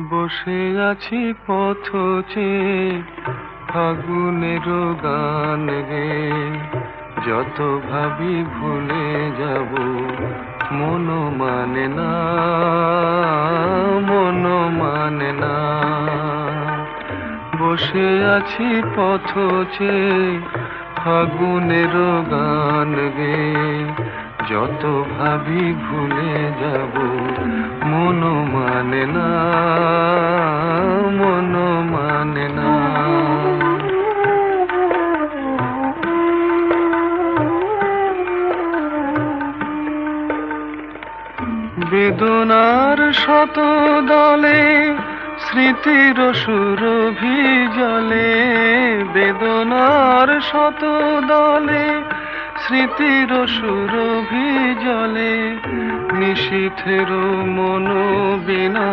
বসে আছি পথ চেয়ে ফাগুনের গান গে, যত ভাবি ভুলে যাব মন মানে না, মন মানে না। বসে আছি পথ চেয়ে ফাগুনের গান গে, যত ভাবি ভুলে যাব মন মানে না, মন মানে না। বেদনার শত দলে স্মৃতির সুরভি জলে, বেদনার শত দলে স্মৃতির সুরভি জলে, নিশীথের মন বিনা